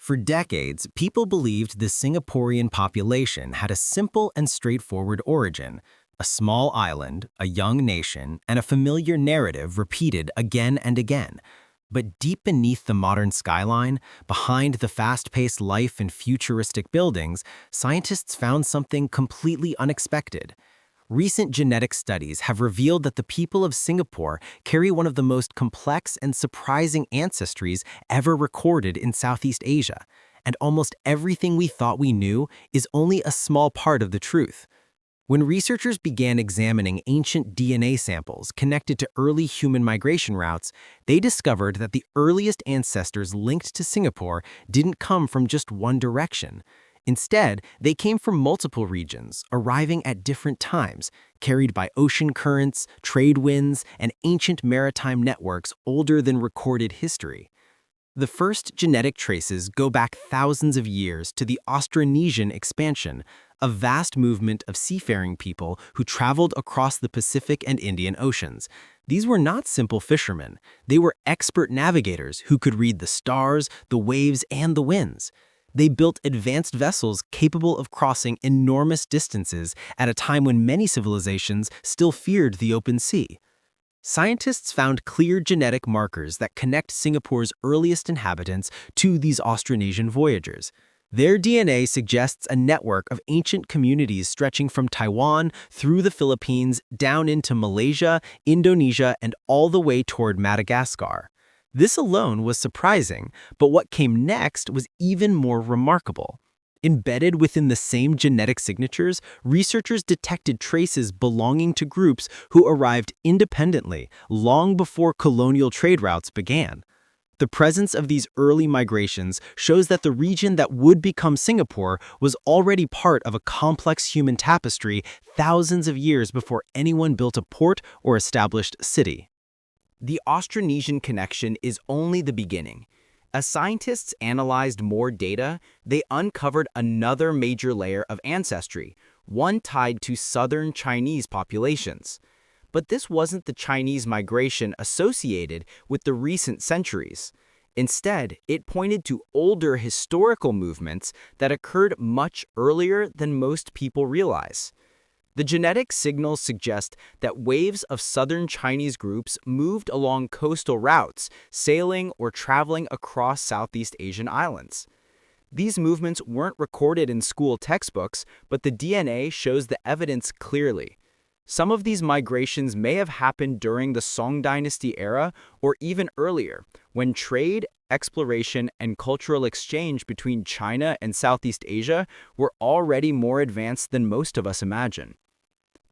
For decades, people believed the Singaporean population had a simple and straightforward origin, a small island, a young nation, and a familiar narrative repeated again and again. But deep beneath the modern skyline, behind the fast-paced life and futuristic buildings, scientists found something completely unexpected. Recent genetic studies have revealed that the people of Singapore carry one of the most complex and surprising ancestries ever recorded in Southeast Asia, and almost everything we thought we knew is only a small part of the truth. When researchers began examining ancient DNA samples connected to early human migration routes, they discovered that the earliest ancestors linked to Singapore didn't come from just one direction. Instead, they came from multiple regions, arriving at different times, carried by ocean currents, trade winds, and ancient maritime networks older than recorded history. The first genetic traces go back thousands of years to the Austronesian expansion, a vast movement of seafaring people who traveled across the Pacific and Indian Oceans. These were not simple fishermen. They were expert navigators who could read the stars, the waves, and the winds. They built advanced vessels capable of crossing enormous distances at a time when many civilizations still feared the open sea. Scientists found clear genetic markers that connect Singapore's earliest inhabitants to these Austronesian voyagers. Their DNA suggests a network of ancient communities stretching from Taiwan through the Philippines down into Malaysia, Indonesia, and all the way toward Madagascar. This alone was surprising, but what came next was even more remarkable. Embedded within the same genetic signatures, researchers detected traces belonging to groups who arrived independently long before colonial trade routes began. The presence of these early migrations shows that the region that would become Singapore was already part of a complex human tapestry thousands of years before anyone built a port or established a city. The Austronesian connection is only the beginning. As scientists analyzed more data, they uncovered another major layer of ancestry, one tied to southern Chinese populations. But this wasn't the Chinese migration associated with the recent centuries. Instead, it pointed to older historical movements that occurred much earlier than most people realize. The genetic signals suggest that waves of southern Chinese groups moved along coastal routes, sailing or traveling across Southeast Asian islands. These movements weren't recorded in school textbooks, but the DNA shows the evidence clearly. Some of these migrations may have happened during the Song Dynasty era or even earlier, when trade, exploration, and cultural exchange between China and Southeast Asia were already more advanced than most of us imagine.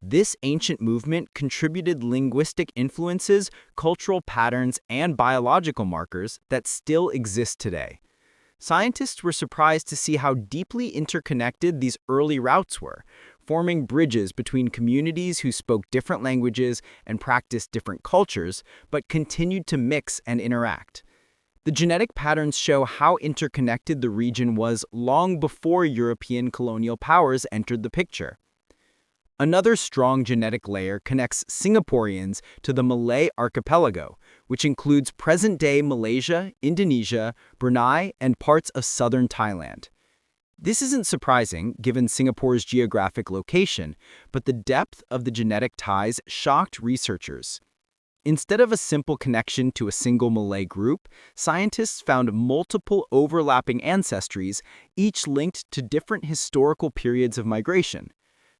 This ancient movement contributed linguistic influences, cultural patterns, and biological markers that still exist today. Scientists were surprised to see how deeply interconnected these early routes were, forming bridges between communities who spoke different languages and practiced different cultures, but continued to mix and interact. The genetic patterns show how interconnected the region was long before European colonial powers entered the picture. Another strong genetic layer connects Singaporeans to the Malay archipelago, which includes present-day Malaysia, Indonesia, Brunei, and parts of southern Thailand. This isn't surprising, given Singapore's geographic location, but the depth of the genetic ties shocked researchers. Instead of a simple connection to a single Malay group, scientists found multiple overlapping ancestries, each linked to different historical periods of migration.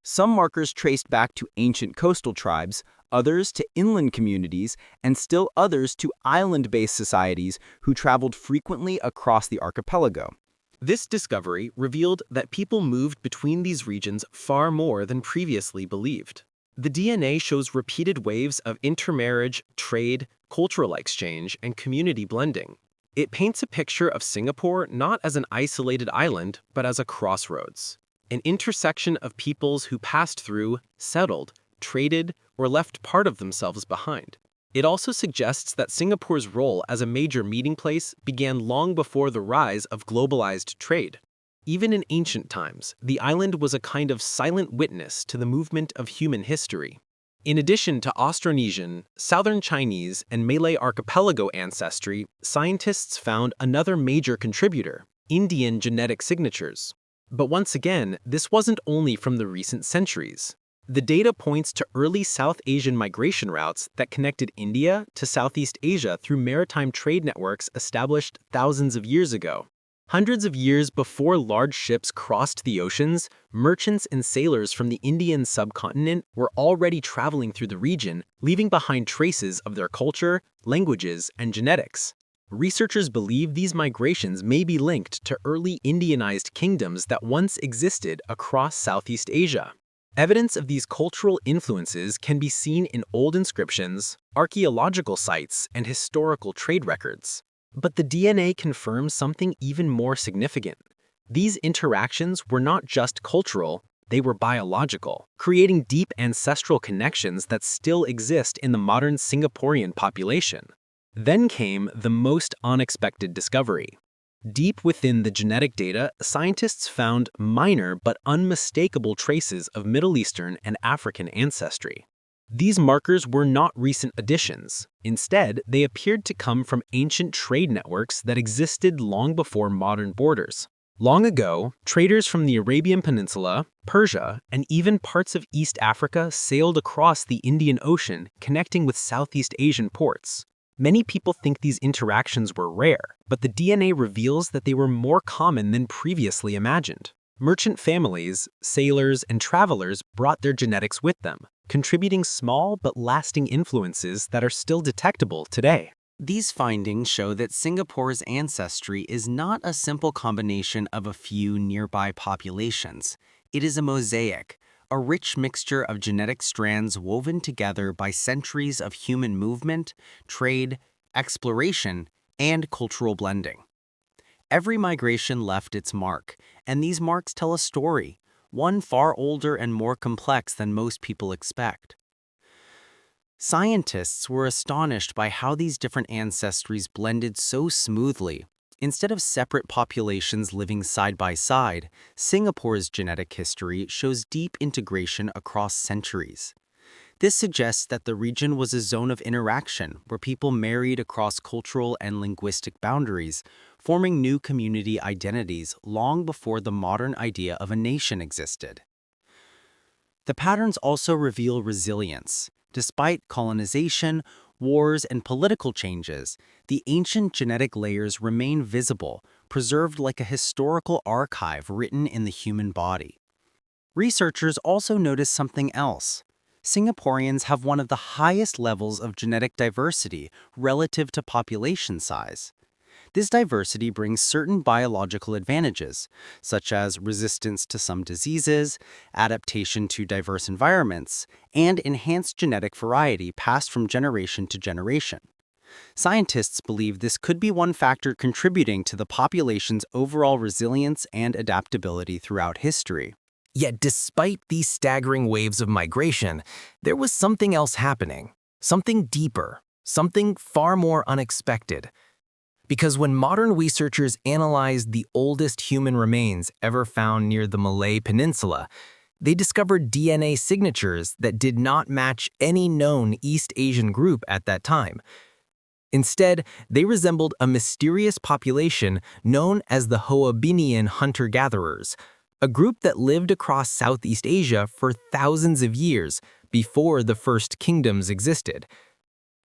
Some markers traced back to ancient coastal tribes, others to inland communities, and still others to island-based societies who traveled frequently across the archipelago. This discovery revealed that people moved between these regions far more than previously believed. The DNA shows repeated waves of intermarriage, trade, cultural exchange, and community blending. It paints a picture of Singapore not as an isolated island, but as a crossroads, an intersection of peoples who passed through, settled, traded, or left part of themselves behind. It also suggests that Singapore's role as a major meeting place began long before the rise of globalized trade. Even in ancient times, the island was a kind of silent witness to the movement of human history. In addition to Austronesian, Southern Chinese, and Malay archipelago ancestry, scientists found another major contributor: Indian genetic signatures. But once again, this wasn't only from the recent centuries. The data points to early South Asian migration routes that connected India to Southeast Asia through maritime trade networks established thousands of years ago. Hundreds of years before large ships crossed the oceans, merchants and sailors from the Indian subcontinent were already traveling through the region, leaving behind traces of their culture, languages, and genetics. Researchers believe these migrations may be linked to early Indianized kingdoms that once existed across Southeast Asia. Evidence of these cultural influences can be seen in old inscriptions, archaeological sites, and historical trade records. But the DNA confirms something even more significant. These interactions were not just cultural, they were biological, creating deep ancestral connections that still exist in the modern Singaporean population. Then came the most unexpected discovery. Deep within the genetic data, scientists found minor but unmistakable traces of Middle Eastern and African ancestry. These markers were not recent additions. Instead, they appeared to come from ancient trade networks that existed long before modern borders. Long ago, traders from the Arabian Peninsula, Persia, and even parts of East Africa sailed across the Indian Ocean, connecting with Southeast Asian ports. Many people think these interactions were rare, but the DNA reveals that they were more common than previously imagined. Merchant families, sailors, and travelers brought their genetics with them, contributing small but lasting influences that are still detectable today. These findings show that Singapore's ancestry is not a simple combination of a few nearby populations. It is a mosaic, a rich mixture of genetic strands woven together by centuries of human movement, trade, exploration, and cultural blending. Every migration left its mark, and these marks tell a story, one far older and more complex than most people expect. Scientists were astonished by how these different ancestries blended so smoothly. Instead of separate populations living side by side, Singapore's genetic history shows deep integration across centuries. This suggests that the region was a zone of interaction where people married across cultural and linguistic boundaries, forming new community identities long before the modern idea of a nation existed. The patterns also reveal resilience. Despite colonization, wars, and political changes, the ancient genetic layers remain visible, preserved like a historical archive written in the human body. Researchers also notice something else. Singaporeans have one of the highest levels of genetic diversity relative to population size. This diversity brings certain biological advantages, such as resistance to some diseases, adaptation to diverse environments, and enhanced genetic variety passed from generation to generation. Scientists believe this could be one factor contributing to the population's overall resilience and adaptability throughout history. Yet despite these staggering waves of migration, there was something else happening, something deeper, something far more unexpected. Because when modern researchers analyzed the oldest human remains ever found near the Malay Peninsula, they discovered DNA signatures that did not match any known East Asian group at that time. Instead, they resembled a mysterious population known as the Hoabinian hunter-gatherers, a group that lived across Southeast Asia for thousands of years before the first kingdoms existed.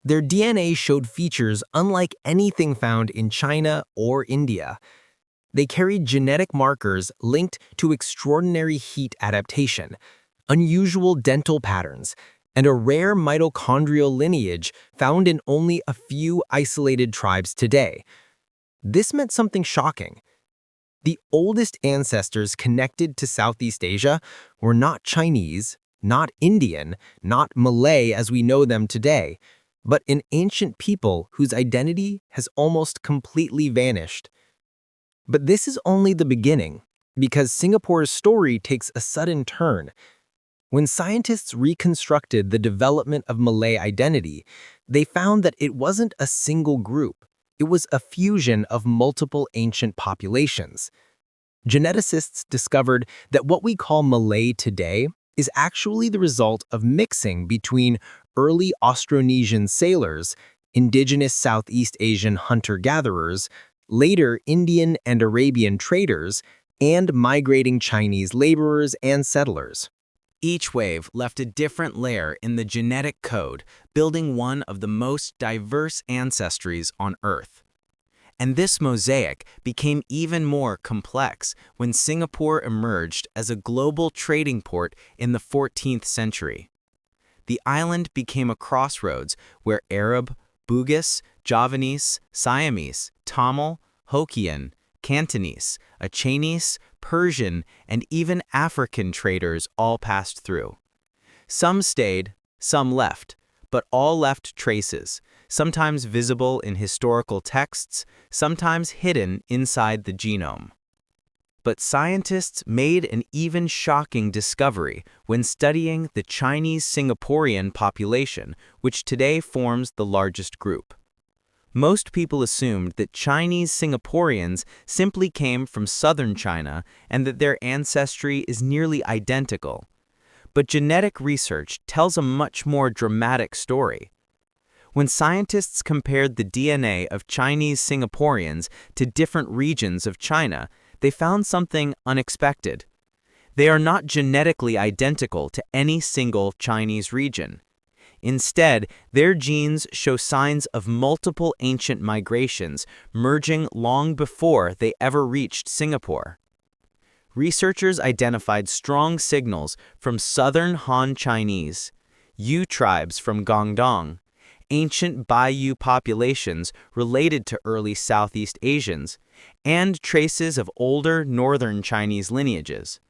Their DNA showed features unlike anything found in China or India. They carried genetic markers linked to extraordinary heat adaptation, unusual dental patterns, and a rare mitochondrial lineage found in only a few isolated tribes today. This meant something shocking. The oldest ancestors connected to Southeast Asia were not Chinese, not Indian, not Malay as we know them today, but an ancient people whose identity has almost completely vanished. But this is only the beginning, because Singapore's story takes a sudden turn. When scientists reconstructed the development of Malay identity, they found that it wasn't a single group. It was a fusion of multiple ancient populations. Geneticists discovered that what we call Malay today is actually the result of mixing between early Austronesian sailors, indigenous Southeast Asian hunter-gatherers, later Indian and Arabian traders, and migrating Chinese laborers and settlers. Each wave left a different layer in the genetic code, building one of the most diverse ancestries on Earth. And this mosaic became even more complex when Singapore emerged as a global trading port in the 14th century. The island became a crossroads where Arab, Bugis, Javanese, Siamese, Tamil, Hokkien, Cantonese, Chinese, Persian, and even African traders all passed through. Some stayed, some left, but all left traces, sometimes visible in historical texts, sometimes hidden inside the genome. But scientists made an even shocking discovery when studying the Chinese Singaporean population, which today forms the largest group. Most people assumed that Chinese Singaporeans simply came from southern China and that their ancestry is nearly identical. But genetic research tells a much more dramatic story. When scientists compared the DNA of Chinese Singaporeans to different regions of China, they found something unexpected. They are not genetically identical to any single Chinese region. Instead, their genes show signs of multiple ancient migrations merging long before they ever reached Singapore. Researchers identified strong signals from southern Han Chinese, Yu tribes from Guangdong, ancient Baiyu populations related to early Southeast Asians, and traces of older northern Chinese lineages.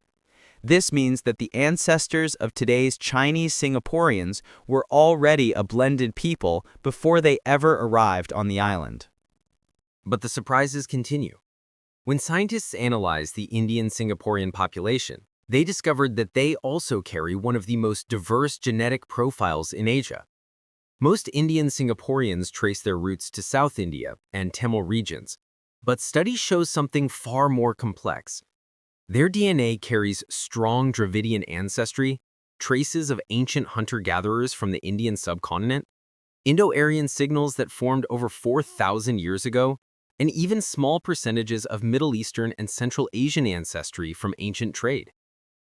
This means that the ancestors of today's Chinese Singaporeans were already a blended people before they ever arrived on the island. But the surprises continue. When scientists analyzed the Indian Singaporean population, they discovered that they also carry one of the most diverse genetic profiles in Asia. Most Indian Singaporeans trace their roots to South India and Tamil regions, but studies show something far more complex. Their DNA carries strong Dravidian ancestry, traces of ancient hunter-gatherers from the Indian subcontinent, Indo-Aryan signals that formed over 4,000 years ago, and even small percentages of Middle Eastern and Central Asian ancestry from ancient trade.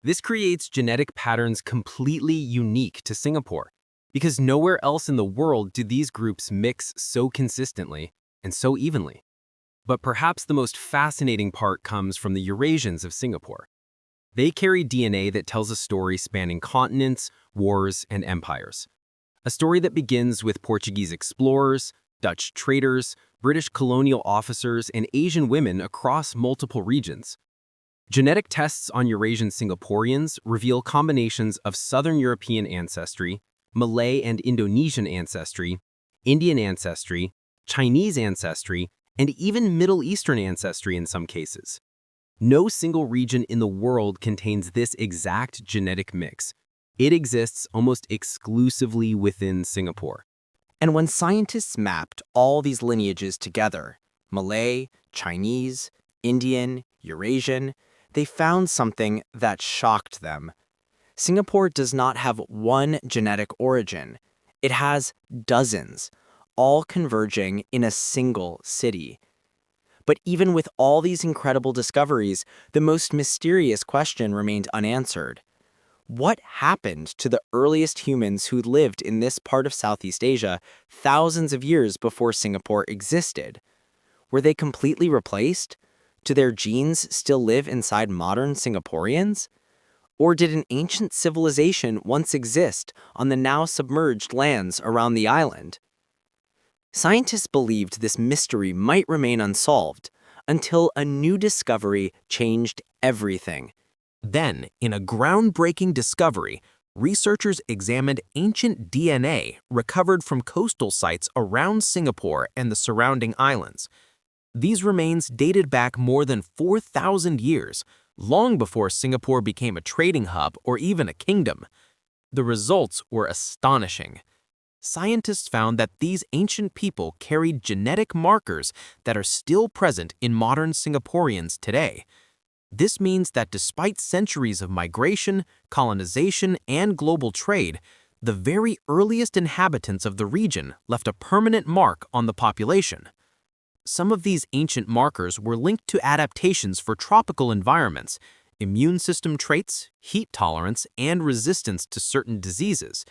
This creates genetic patterns completely unique to Singapore, because nowhere else in the world do these groups mix so consistently and so evenly. But perhaps the most fascinating part comes from the Eurasians of Singapore. They carry DNA that tells a story spanning continents, wars, and empires. A story that begins with Portuguese explorers, Dutch traders, British colonial officers, and Asian women across multiple regions. Genetic tests on Eurasian Singaporeans reveal combinations of Southern European ancestry, Malay and Indonesian ancestry, Indian ancestry, Chinese ancestry, and even Middle Eastern ancestry in some cases. No single region in the world contains this exact genetic mix. It exists almost exclusively within Singapore. And when scientists mapped all these lineages together, Malay, Chinese, Indian, Eurasian, they found something that shocked them. Singapore does not have one genetic origin. It has dozens, all converging in a single city. But even with all these incredible discoveries, the most mysterious question remained unanswered. What happened to the earliest humans who lived in this part of Southeast Asia thousands of years before Singapore existed? Were they completely replaced? Do their genes still live inside modern Singaporeans? Or did an ancient civilization once exist on the now submerged lands around the island? Scientists believed this mystery might remain unsolved until a new discovery changed everything. Then, in a groundbreaking discovery, researchers examined ancient DNA recovered from coastal sites around Singapore and the surrounding islands. These remains dated back more than 4,000 years, long before Singapore became a trading hub or even a kingdom. The results were astonishing. Scientists found that these ancient people carried genetic markers that are still present in modern Singaporeans today. This means that despite centuries of migration, colonization, and global trade, the very earliest inhabitants of the region left a permanent mark on the population. some of these ancient markers were linked to adaptations for tropical environments, immune system traits, heat tolerance, and resistance to certain diseases.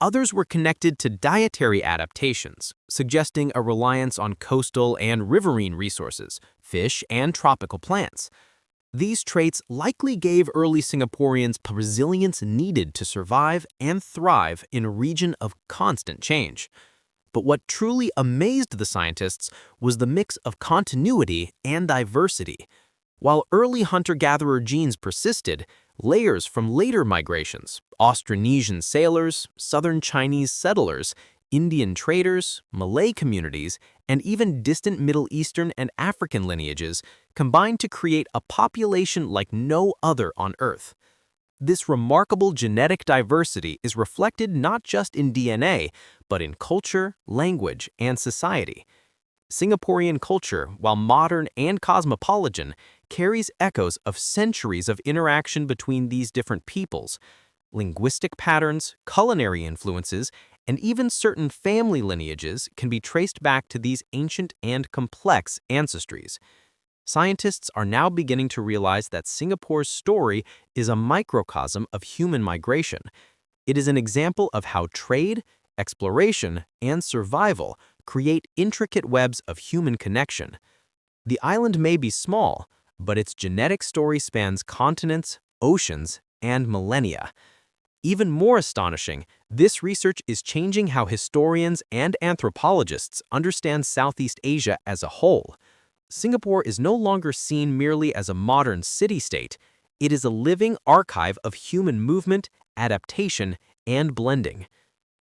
Others were connected to dietary adaptations, suggesting a reliance on coastal and riverine resources, fish, and tropical plants. These traits likely gave early Singaporeans the resilience needed to survive and thrive in a region of constant change. But what truly amazed the scientists was the mix of continuity and diversity. While early hunter-gatherer genes persisted, layers from later migrations, Austronesian sailors, southern Chinese settlers, Indian traders, Malay communities, and even distant Middle Eastern and African lineages combined to create a population like no other on Earth. This remarkable genetic diversity is reflected not just in DNA, but in culture, language, and society. Singaporean culture, while modern and cosmopolitan, carries echoes of centuries of interaction between these different peoples. Linguistic patterns, culinary influences, and even certain family lineages can be traced back to these ancient and complex ancestries. Scientists are now beginning to realize that Singapore's story is a microcosm of human migration. It is an example of how trade, exploration, and survival create intricate webs of human connection. The island may be small, but its genetic story spans continents, oceans, and millennia. Even more astonishing, this research is changing how historians and anthropologists understand Southeast Asia as a whole. Singapore is no longer seen merely as a modern city-state. It is a living archive of human movement, adaptation, and blending.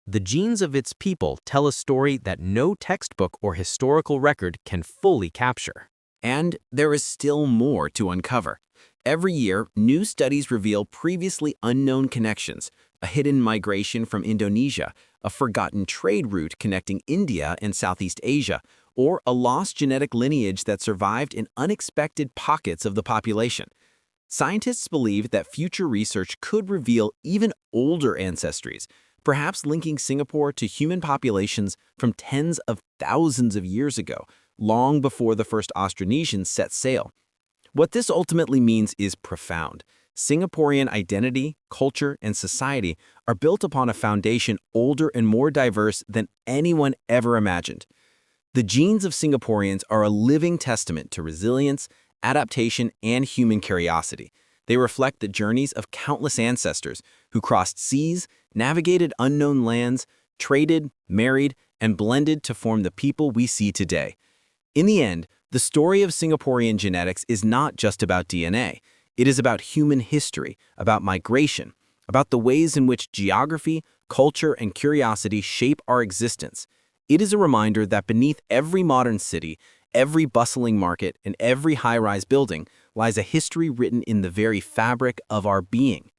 The genes of its people tell a story that no textbook or historical record can fully capture. And there is still more to uncover. Every year, new studies reveal previously unknown connections, a hidden migration from Indonesia, a forgotten trade route connecting India and Southeast Asia, or a lost genetic lineage that survived in unexpected pockets of the population. Scientists believe that future research could reveal even older ancestries, perhaps linking Singapore to human populations from tens of thousands of years ago, long before the first Austronesians set sail. What this ultimately means is profound. Singaporean identity, culture, and society are built upon a foundation older and more diverse than anyone ever imagined. The genes of Singaporeans are a living testament to resilience, adaptation, and human curiosity. They reflect the journeys of countless ancestors who crossed seas, navigated unknown lands, traded, married, and blended to form the people we see today. In the end, the story of Singaporean genetics is not just about DNA. It is about human history, about migration, about the ways in which geography, culture, and curiosity shape our existence. It is a reminder that beneath every modern city, every bustling market, and every high-rise building lies a history written in the very fabric of our being.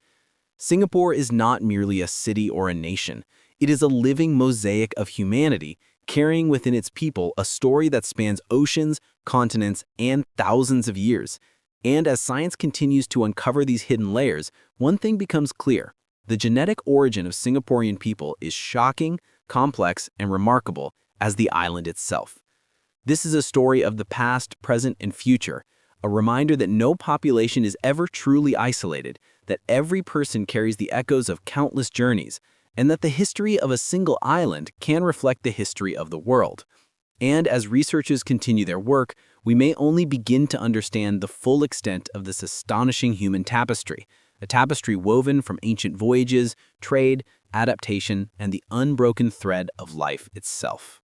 Singapore is not merely a city or a nation. It is a living mosaic of humanity, carrying within its people a story that spans oceans, continents, and thousands of years. And as science continues to uncover these hidden layers, one thing becomes clear. The genetic origin of Singaporean people is shocking, complex, and remarkable as the island itself. This is a story of the past, present, and future, a reminder that no population is ever truly isolated, that every person carries the echoes of countless journeys, and that the history of a single island can reflect the history of the world. And as researchers continue their work, we may only begin to understand the full extent of this astonishing human tapestry, a tapestry woven from ancient voyages, trade, adaptation, and the unbroken thread of life itself.